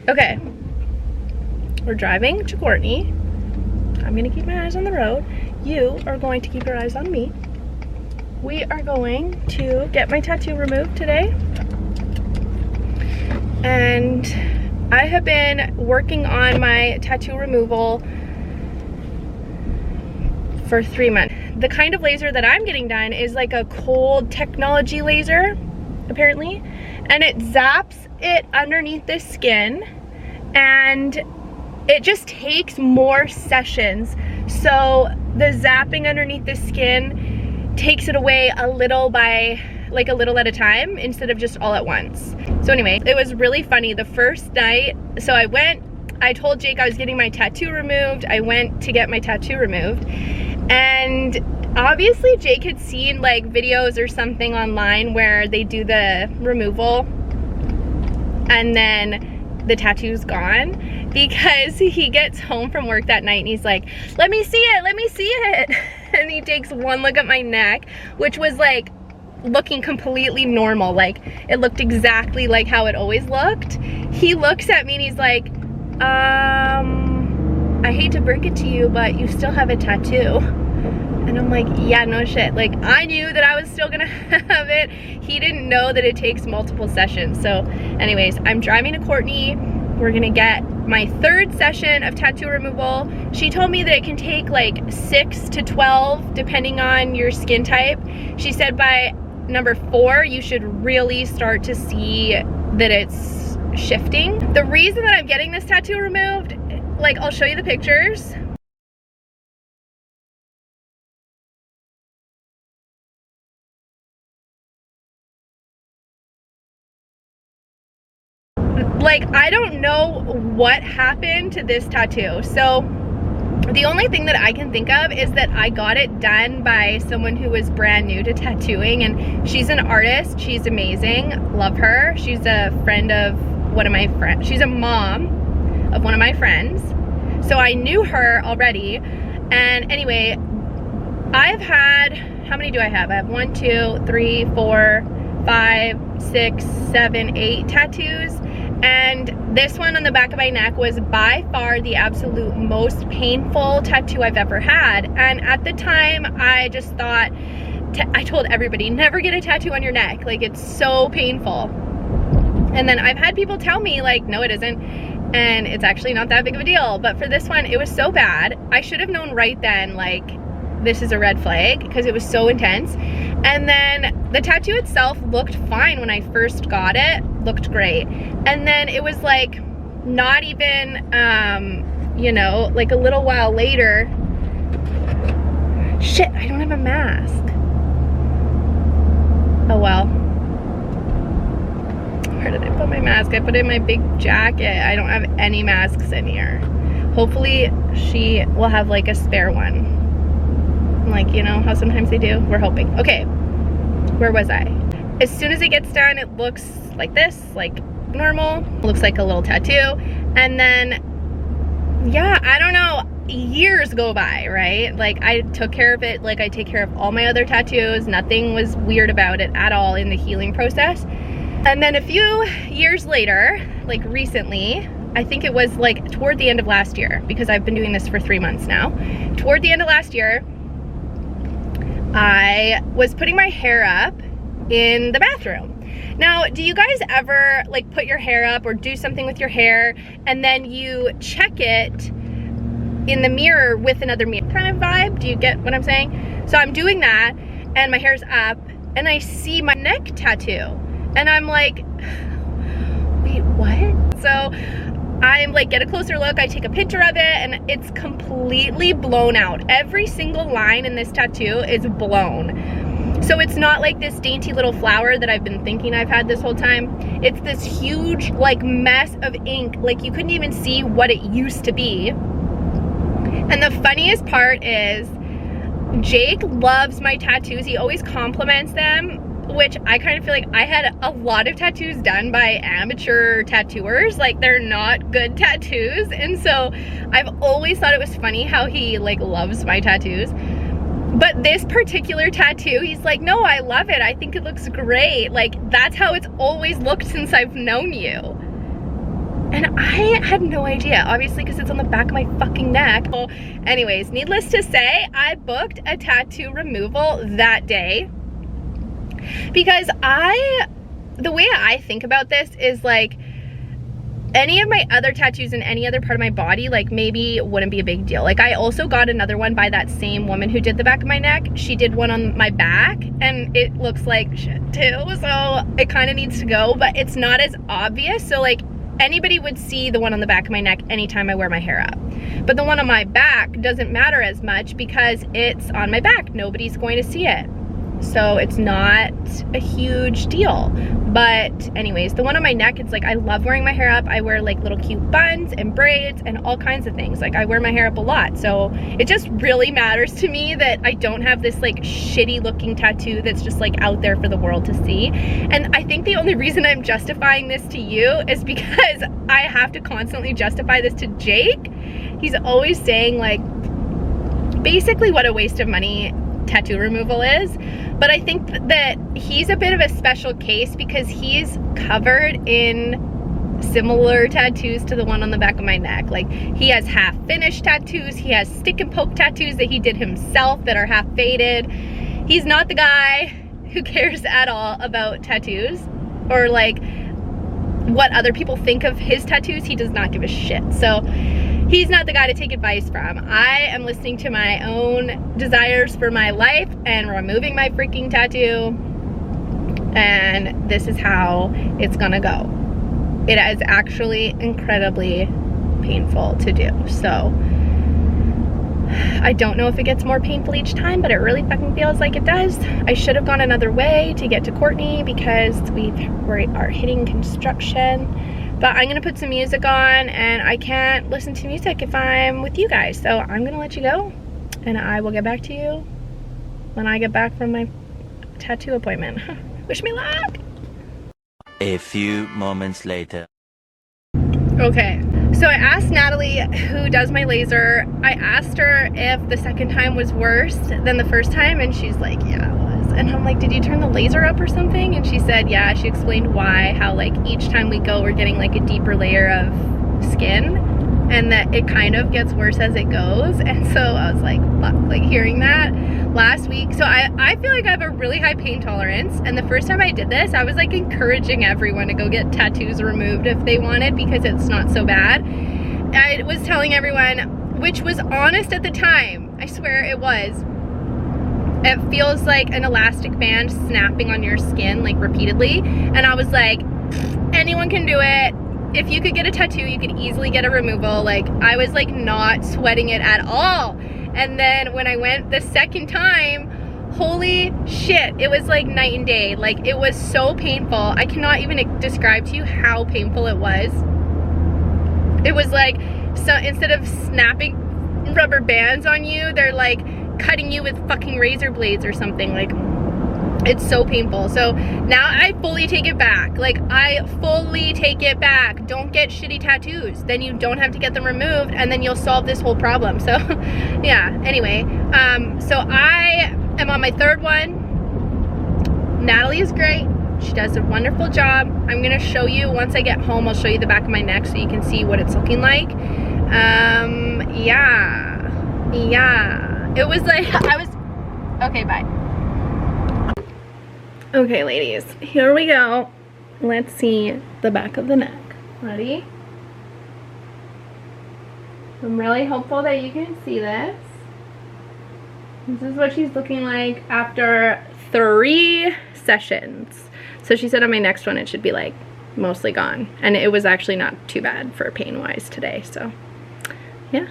Okay, we're driving to Courtney. I'm gonna keep my eyes on the road. You are going to keep your eyes on me. We are going to get my tattoo removed today. And I have been working on my tattoo removal for 3 months. The kind of laser that I'm getting done is like a cold technology laser, apparently. And it zaps it underneath the skin, and it just takes more sessions. So the zapping underneath the skin takes it away a little by, like a little at a time, instead of just all at once. So anyway, it was really funny. The first night, so I told Jake I was getting my tattoo removed. I went to get my tattoo removed, and obviously Jake had seen like videos or something online where they do the removal and then the tattoo's gone, because he gets home from work that night and he's like, let me see it, let me see it. And he takes one look at my neck, which was like looking completely normal. Like it looked exactly like how it always looked. He looks at me and he's like, I hate to break it to you, but you still have a tattoo. And I'm like, yeah, no shit. Like, I knew that I was still gonna have it. He didn't know that it takes multiple sessions. So anyways, I'm driving to Courtney. We're gonna get my 3rd session of tattoo removal. She told me that it can take like 6 to 12 depending on your skin type. She said by number 4, you should really start to see that it's shifting. The reason that I'm getting this tattoo removed, like I'll show you the pictures. Like, I don't know what happened to this tattoo. So the only thing that I can think of is that I got it done by someone who was brand new to tattooing, and she's an artist. She's amazing, love her. She's a friend of one of my friends. She's a mom of one of my friends. So I knew her already. And anyway, I've had, how many do I have? I have 1, 2, 3, 4, 5, 6, 7, 8 tattoos. And this one on the back of my neck was by far the absolute most painful tattoo I've ever had. And at the time, I just thought, I told everybody, never get a tattoo on your neck. Like, it's so painful. And then I've had people tell me like, no, it isn't. And it's actually not that big of a deal. But for this one, it was so bad. I should have known right then, like, this is a red flag, because it was so intense. And then the tattoo itself looked fine when I first got it, looked great. And then it was like not even, you know, like a little while later, shit, I don't have a mask. Oh well. Where did I put my mask? I put it in my big jacket. I don't have any masks in here. Hopefully she will have like a spare one. Like, you know how sometimes they do? We're hoping. Okay, where was I? As soon as it gets done, it looks like this, like normal. It looks like a little tattoo. And then, yeah, I don't know, years go by, right? Like, I took care of it like I take care of all my other tattoos. Nothing was weird about it at all in the healing process. And then a few years later, like recently, I think it was like toward the end of last year, because I've been doing this for 3 months now. Toward the end of last year, I was putting my hair up in the bathroom. Now, do you guys ever like put your hair up or do something with your hair and then you check it in the mirror with another mirror kind of vibe? Do you get what I'm saying? So I'm doing that and my hair's up and I see my neck tattoo and I'm like, wait, what? So I'm like, get a closer look, I take a picture of it, and it's completely blown out. Every single line in this tattoo is blown. So it's not like this dainty little flower that I've been thinking I've had this whole time. It's this huge like mess of ink, like you couldn't even see what it used to be. And the funniest part is, Jake loves my tattoos. He always compliments them, which I kind of feel like I had a lot of tattoos done by amateur tattooers. Like, they're not good tattoos. And so I've always thought it was funny how he like loves my tattoos. But this particular tattoo, he's like, no, I love it. I think it looks great. Like, that's how it's always looked since I've known you. And I had no idea, obviously, because it's on the back of my fucking neck. Well, anyways, needless to say, I booked a tattoo removal that day because the way I think about this is like, any of my other tattoos in any other part of my body, like, maybe wouldn't be a big deal. Like, I also got another one by that same woman who did the back of my neck. She did one on my back and it looks like shit too, so it kind of needs to go, but it's not as obvious. So like, anybody would see the one on the back of my neck anytime I wear my hair up. But the one on my back doesn't matter as much because it's on my back. Nobody's going to see it. So it's not a huge deal. But anyways, the one on my neck, it's like, I love wearing my hair up. I wear like little cute buns and braids and all kinds of things. Like, I wear my hair up a lot. So it just really matters to me that I don't have this like shitty looking tattoo that's just like out there for the world to see. And I think the only reason I'm justifying this to you is because I have to constantly justify this to Jake. He's always saying like, basically what a waste of money tattoo removal is. But I think that he's a bit of a special case because he's covered in similar tattoos to the one on the back of my neck. Like, he has half finished tattoos, he has stick and poke tattoos that he did himself that are half faded. He's not the guy who cares at all about tattoos or like what other people think of his tattoos. He does not give a shit. So he's not the guy to take advice from. I am listening to my own desires for my life and removing my freaking tattoo. And this is how it's gonna go. It is actually incredibly painful to do. So I don't know if it gets more painful each time, but it really fucking feels like it does. I should have gone another way to get to Courtney because we are hitting construction. But I'm gonna put some music on and I can't listen to music if I'm with you guys. So I'm gonna let you go and I will get back to you when I get back from my tattoo appointment. Wish me luck. A few moments later. Okay, so I asked Natalie, who does my laser, I asked her if the second time was worse than the first time, and she's like, yeah, it was. And I'm like, did you turn the laser up or something? And she said, yeah. She explained why, how like each time we go, we're getting like a deeper layer of skin, and that it kind of gets worse as it goes. And so I was like, fuck, like hearing that last week. So I feel like I have a really high pain tolerance, and the first time I did this, I was like encouraging everyone to go get tattoos removed if they wanted because it's not so bad. I was telling everyone, which was honest at the time, I swear it was, it feels like an elastic band snapping on your skin like repeatedly. And I was like, anyone can do it. If you could get a tattoo, you could easily get a removal. Like, I was like not sweating it at all. And then when I went the second time, holy shit, it was like night and day. Like, it was so painful. I cannot even describe to you how painful it was. It was like, so instead of snapping rubber bands on you, they're like cutting you with fucking razor blades or something. Like, it's so painful. So now I fully take it back. Like, I fully take it back. Don't get shitty tattoos. Then you don't have to get them removed, and then you'll solve this whole problem. So yeah, anyway, so I am on my third one. Natalie is great. She does a wonderful job. I'm gonna show you, once I get home, I'll show you the back of my neck so you can see what it's looking like. Yeah. It was like, okay, bye. Okay, ladies, here we go. Let's see the back of the neck. Ready? I'm really hopeful that you can see this. This is what she's looking like after 3 sessions. So she said on my next one it should be like mostly gone. And it was actually not too bad for pain-wise today, so yeah.